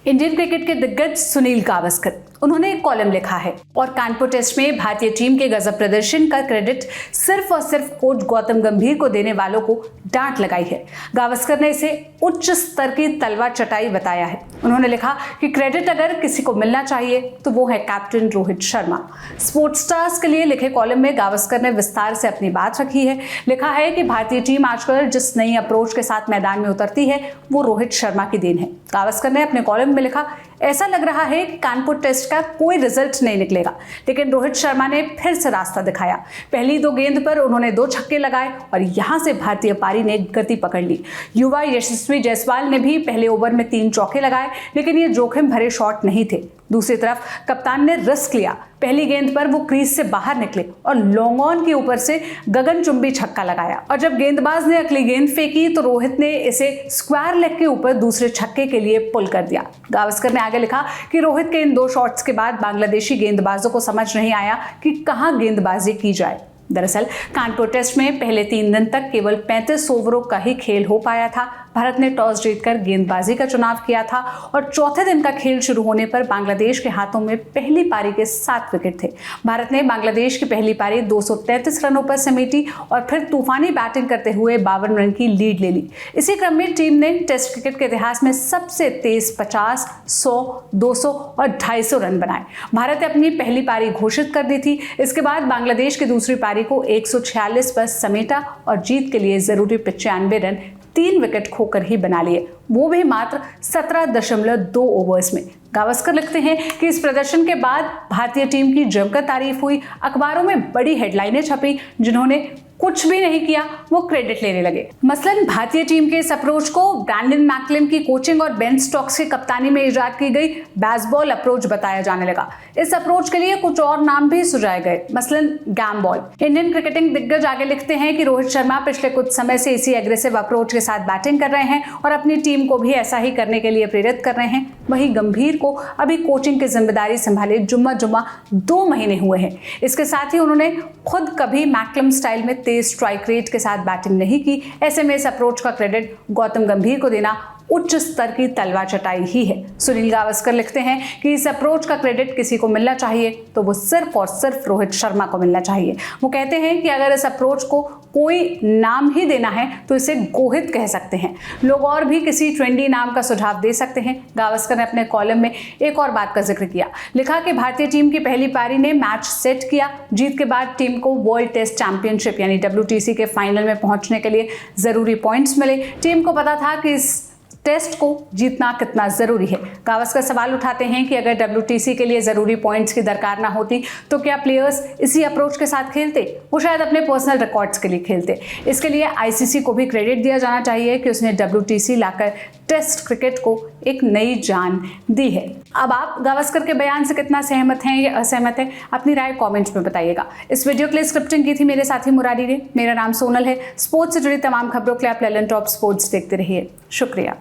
Indian cricket के दिग्गज सुनील गावस्कर, उन्होंने एक कॉलम लिखा है और कानपुर टेस्ट में भारतीय टीम के गजब प्रदर्शन का क्रेडिट सिर्फ और सिर्फ कोच गौतम गंभीर को देने वालों को डांट लगाई है। गावस्कर ने इसे उच्च स्तर की तलवार चटाई बताया है। उन्होंने लिखा कि क्रेडिट अगर किसी को मिलना चाहिए तो वो है captain Rohit Sharma. Sports stars के लिए लिखे कॉलम में गावस्कर ने विस्तार से अपनी बात रखी है। लिखा है कि भारतीय टीम आजकल जिस नई अप्रोच के साथ मैदान में उतरती है वो रोहित शर्मा की देन है। गावस्कर ने अपने कॉलम में लिखा, ऐसा लग रहा है कि कानपुर टेस्ट का कोई रिजल्ट नहीं निकलेगा, लेकिन रोहित शर्मा ने फिर से रास्ता दिखाया। पहली 2 गेंद पर उन्होंने 2 छक्के लगाए और यहां से भारतीय पारी ने गति पकड़ ली। युवा यशस्वी जायसवाल ने भी पहले ओवर में 3 चौके लगाए, लेकिन ये जोखिम भरे शॉट नहीं थे। दूसरी तरफ कप्तान ने रिस्क लिया। पहली गेंद पर वो क्रीज से बाहर निकले और लॉन्ग ऑन के ऊपर से गगनचुंबी छक्का लगाया और जब गेंदबाज ने अगली गेंद फेंकी तो रोहित ने इसे स्क्वायर लेग के ऊपर दूसरे छक्के के लिए पुल कर दिया। गावस्कर ने आगे लिखा कि रोहित के इन 2 शॉट्स के बाद बांग्लादेशी गेंदबाजों को समझ नहीं आया कि कहां गेंदबाजी की जाए। दरअसल कानपुर टेस्ट में पहले 3 दिन तक केवल 35 ओवरों का ही खेल हो पाया था। भारत ने टॉस जीतकर गेंदबाजी का चुनाव किया था और चौथे दिन का खेल शुरू होने पर बांग्लादेश के हाथों में पहली पारी के 7 विकेट थे। भारत ने बांग्लादेश की पहली पारी 233 रनों पर समेटी और फिर तूफानी बैटिंग करते हुए 52 रन की लीड ले ली। इसी क्रम में टीम ने टेस्ट क्रिकेट के इतिहास में सबसे तेज 50, 100, 200 और 250 रन बनाए। भारत ने अपनी पहली पारी घोषित कर दी थी। इसके बाद बांग्लादेश की दूसरी पारी को 146 पर समेटा और जीत के लिए जरूरी 95 रन 3 विकेट खोकर ही बना लिए, वो भी मात्र 17.2 ओवर्स में। गावस्कर लिखते हैं कि इस प्रदर्शन के बाद भारतीय टीम की जमकर तारीफ हुई। अखबारों में बड़ी हेडलाइनें छपी। जिन्होंने कुछ भी नहीं किया वो क्रेडिट लेने लगे। मसलन भारतीय टीम के इस अप्रोच को ब्रैंडन मैकलम की कोचिंग और बेन स्टोक्स की कप्तानी में इजाद की गई बेसबॉल अप्रोच बताया जाने लगा। इस अप्रोच के लिए कुछ और नाम भी सुझाए गए, मसलन गैम बॉल। इंडियन क्रिकेटिंग दिग्गज आगे लिखते हैं कि रोहित शर्मा पिछले कुछ समय से इसी एग्रेसिव अप्रोच के साथ बैटिंग कर रहे हैं और अपनी टीम को भी ऐसा ही करने के लिए प्रेरित कर रहे हैं। वहीं गंभीर को अभी कोचिंग की जिम्मेदारी संभाले जुम्मा 2 महीने हुए हैं। इसके साथ ही उन्होंने खुद कभी मैकलम स्टाइल में तेज स्ट्राइक रेट के साथ बैटिंग नहीं की। ऐसे में इस अप्रोच का क्रेडिट गौतम गंभीर को देना उच्च स्तर की तलवार चटाई ही है। सुनील गावस्कर लिखते हैं कि इस अप्रोच का क्रेडिट किसी को मिलना चाहिए तो वो सिर्फ और सिर्फ रोहित शर्मा को मिलना चाहिए। वो कहते हैं कि अगर इस अप्रोच को कोई नाम ही देना है तो इसे गोहित कह सकते हैं। लोग और भी किसी ट्रेंडी नाम का सुझाव दे सकते हैं। गावस्कर ने अपने कॉलम में एक और बात का जिक्र किया। लिखा कि भारतीय टीम की पहली पारी ने मैच सेट किया। जीत के बाद टीम को वर्ल्ड टेस्ट चैंपियनशिप यानी WTC के फाइनल में पहुंचने के लिए जरूरी पॉइंट्स मिले। टीम को पता था कि इस टेस्ट को जीतना कितना जरूरी है। गावस्कर सवाल उठाते हैं कि अगर WTC के लिए जरूरी पॉइंट्स की दरकार ना होती तो क्या प्लेयर्स इसी अप्रोच के साथ खेलते? वो शायद अपने पर्सनल रिकॉर्ड्स के लिए खेलते। इसके लिए ICC को भी क्रेडिट दिया जाना चाहिए कि उसने WTC लाकर टेस्ट क्रिकेट को एक नई जान दी है। अब आप गावस्कर के बयान से कितना सहमत हैं या असहमत हैं, अपनी राय कमेंट्स में बताइएगा। इस वीडियो के लिए स्क्रिप्टिंग की थी मेरे साथी मुरारी ने। मेरा नाम सोनल है। स्पोर्ट्स से जुड़ी तमाम खबरों के लिए आप ललन टॉप स्पोर्ट्स देखते रहिए। शुक्रिया।